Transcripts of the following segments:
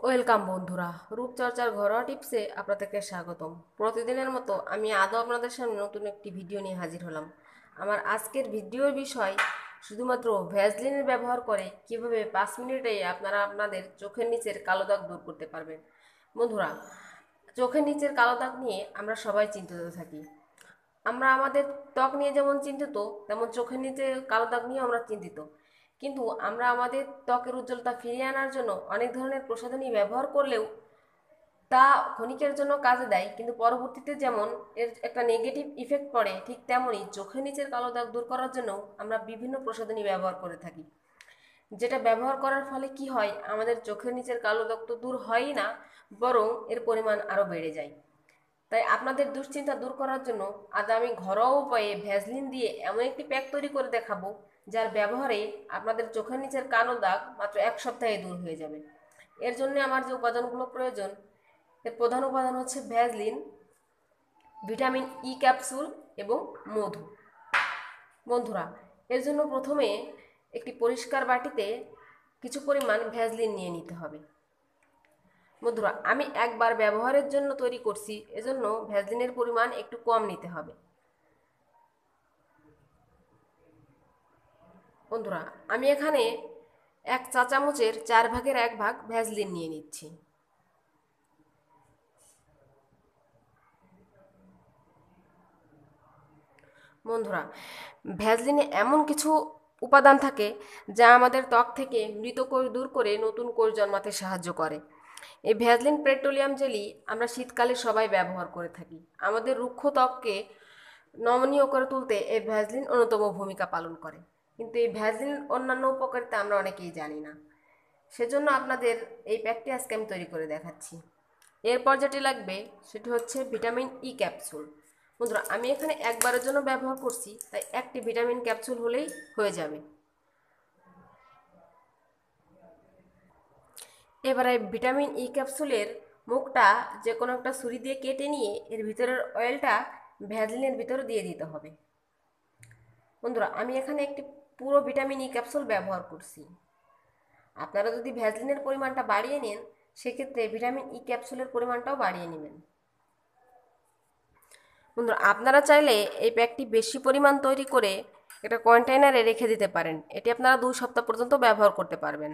Welcome বন্ধুরা, রূপচর্চার ঘরোয়া টিপসে আপনাদেরকে স্বাগতম। প্রতিদিনের মতো আমি আদৌ আপনাদের সামনে নতুন একটি ভিডিও নিয়ে হাজির হলাম। আমার আজকের ভিডিওর বিষয় শুধুমাত্র ভ্যাসলিনের ব্যবহার করে কিভাবে 5 মিনিটেই আপনারা আপনাদের চোখের নিচের কালো দাগ দূর করতে পারবেন। বন্ধুরা, চোখের নিচের কালো দাগ নিয়ে আমরা সবাই চিন্তিত থাকি। আমরা আমাদের ত্বক নিয়ে যেমন চিন্তিত, তেমন চোখের নিচে কালো দাগ নিয়েও আমরা চিন্তিত। কিন্তু আমরা আমাদের ত্বকের উজ্জ্বলতা ফিরিয়ে আনার জন্য অনেক ধরনের প্রসাধনী ব্যবহার করলেও তা ক্ষণিকের জন্য কাজে দেয়, কিন্তু পরবর্তীতে যেমন এর একটা নেগেটিভ ইফেক্ট পড়ে, ঠিক তেমনই চোখের নিচের কালো দাগ দূর করার জন্য আমরা বিভিন্ন প্রসাধনী ব্যবহার করে থাকি। যেটা ব্যবহার করার ফলে কি হয়, আমাদের চোখের নিচের কালো দাগ তো দূর হয়ই না, বরং এর পরিমাণ আরও বেড়ে যায়। তাই আপনাদের দুশ্চিন্তা দূর করার জন্য আজ আমি ঘরোয়া উপায়ে ভ্যাসলিন দিয়ে এমন একটি প্যাক তৈরি করে দেখাবো, যার ব্যবহারে আপনাদের চোখের নিচের কালো দাগ মাত্র 1 সপ্তাহে দূর হয়ে যাবে। এর জন্য আমার যে উপাদানগুলো প্রয়োজন, এর প্রধান উপাদান হচ্ছে ভ্যাসলিন, ভিটামিন ই ক্যাপসুল এবং মধু। বন্ধুরা, এর জন্য প্রথমে একটি পরিষ্কার বাটিতে কিছু পরিমাণ ভ্যাসলিন নিয়ে নিতে হবে। বন্ধুরা, আমি একবার ব্যবহারের জন্য তৈরি করছি, এজন্য ভ্যাসলিনের পরিমাণ একটু কম নিতে হবে। বন্ধুরা, আমি এখানে 1 চা চামচের 1/4 ভাগ ভ্যাসলিন নিয়ে নিচ্ছি। বন্ধুরা, ভ্যাসলিনে এমন কিছু উপাদান থাকে যা আমাদের ত্বক থেকে মৃত কোষ দূর করে নতুন কোষ জন্মাতে সাহায্য করে। এই ভ্যাসলিন পেট্রোলিয়াম জেলি আমরা শীতকালে সবাই ব্যবহার করে থাকি। আমাদের রুক্ষ ত্বককে নমনীয় করে তুলতে এই ভ্যাসলিন অন্যতম ভূমিকা পালন করে। কিন্তু এই ভ্যাসলিনের অন্যান্য উপকারিতা আমরা অনেকেই জানি না। সেজন্য আপনাদের এই প্যাকটি আজকে আমি তৈরি করে দেখাচ্ছি। এরপর যেটি লাগবে সেটি হচ্ছে ভিটামিন ই ক্যাপসুল। বন্ধুরা, আমি এখানে একবারের জন্য ব্যবহার করছি, তাই একটি ভিটামিন ক্যাপসুল হলেই হয়ে যাবে। এবারে ভিটামিন ই ক্যাপসুলের মুখটা যে কোনো একটা ছুরি দিয়ে কেটে নিয়ে এর ভিতরের অয়েলটা ভ্যাসলিনের ভিতরে দিয়ে দিতে হবে। বন্ধুরা, আমি এখানে একটি পুরো ভিটামিন ই ক্যাপসুল ব্যবহার করছি। আপনারা যদি ভ্যাসলিনের পরিমাণটা বাড়িয়ে নেন, সেক্ষেত্রে ভিটামিন ই ক্যাপসুলের পরিমাণটাও বাড়িয়ে নেবেন। বন্ধুরা, আপনারা চাইলে এই প্যাকটি বেশি পরিমাণ তৈরি করে একটা কন্টেইনারে রেখে দিতে পারেন। এটি আপনারা 2 সপ্তাহ পর্যন্ত ব্যবহার করতে পারবেন।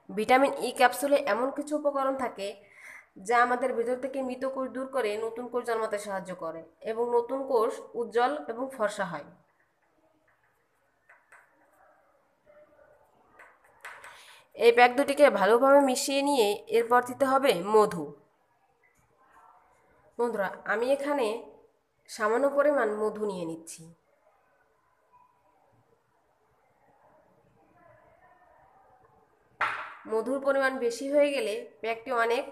ভিটামিন ই ক্যাপসুলে এমন কিছু উপকরণ থাকে যা আমাদের ভেতর থেকে মৃত কোষ দূর করে নতুন কোষ জন্মাতে সাহায্য করে এবং নতুন কোষ উজ্জ্বল এবং ফর্সা হয়। এই প্যাক দুটিকে ভালোভাবে মিশিয়ে নিয়ে এরপর দিতে হবে মধু। বন্ধুরা, আমি এখানে সামান্য পরিমাণ মধু নিয়ে নিচ্ছি। মধুর পরিমাণ বেশি হয়ে গেলে প্যাকটি অনেক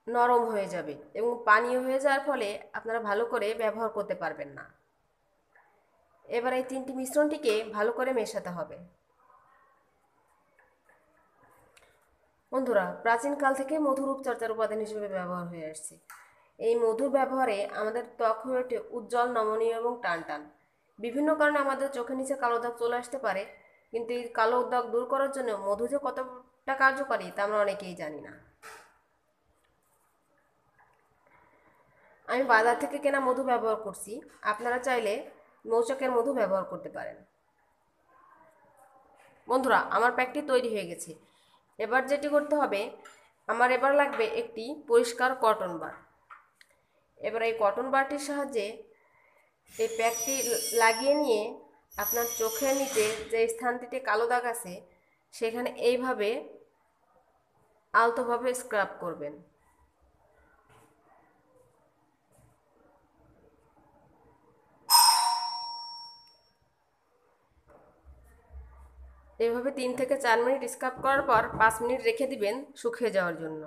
নরম হয়ে যাবে এবং পানীয় হয়ে যাওয়ার ফলে আপনারা ভালো করে ব্যবহার করতে পারবেন না। এবার এই তিনটি মিশ্রণটিকে ভালো করে মেশাতে হবে। বন্ধুরা, প্রাচীনকাল থেকে মধু রূপচর্চার উপাদান হিসেবে ব্যবহার হয়ে আসছে। এই মধুর ব্যবহারে আমাদের ত্বক হয়ে ওঠে উজ্জ্বল, নমনীয় এবং টানটান। বিভিন্ন কারণে আমাদের চোখের নিচে কালো দাগ চলে আসতে পারে, কিন্তু এই কালো দাগ দূর করার জন্য মধু যে কতটা কার্যকারী তা আমরা অনেকেই জানি না। আমি বাজার থেকে কেনা মধু ব্যবহার করছি, আপনারা চাইলে মৌচাকের মধু ব্যবহার করতে পারেন। বন্ধুরা, আমার প্যাকটি তৈরি হয়ে গেছে। এবার যেটি করতে হবে, আমার এবার লাগবে একটি পরিষ্কার কটন বার। এবার এই কটন বারটির সাহায্যে এই প্যাকটি লাগিয়ে নিয়ে আপনার চোখের নিচে যে স্থানটিতে কালো দাগ আছে সেখানে এইভাবে আলতোভাবে স্ক্রাব করবেন। এভাবে 3 থেকে 4 মিনিট স্ক্রাব করার পর 5 মিনিট রেখে দিবেন শুকিয়ে যাওয়ার জন্য।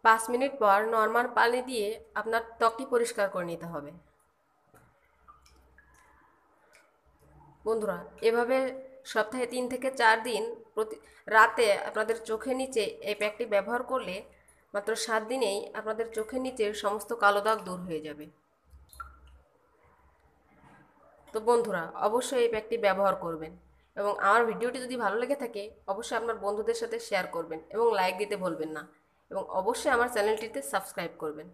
5 মিনিট পর নর্মাল পানি দিয়ে আপনার ত্বকটি পরিষ্কার করে নিতে হবে। বন্ধুরা, এভাবে সপ্তাহে 3 থেকে 4 দিন প্রতি রাতে আপনাদের চোখের নিচে এই প্যাকটি ব্যবহার করলে মাত্র 7 দিনেই আপনাদের চোখের নিচের সমস্ত কালো দাগ দূর হয়ে যাবে। তো বন্ধুরা অবশ্যই এই প্যাকটি ব্যবহার করবেন এবং আমার ভিডিওটি যদি ভালো লেগে থাকে অবশ্যই আপনার বন্ধুদের সাথে শেয়ার করবেন এবং লাইক দিতে ভুলবেন না এবং অবশ্যই আমার চ্যানেলটিতে সাবস্ক্রাইব করবেন।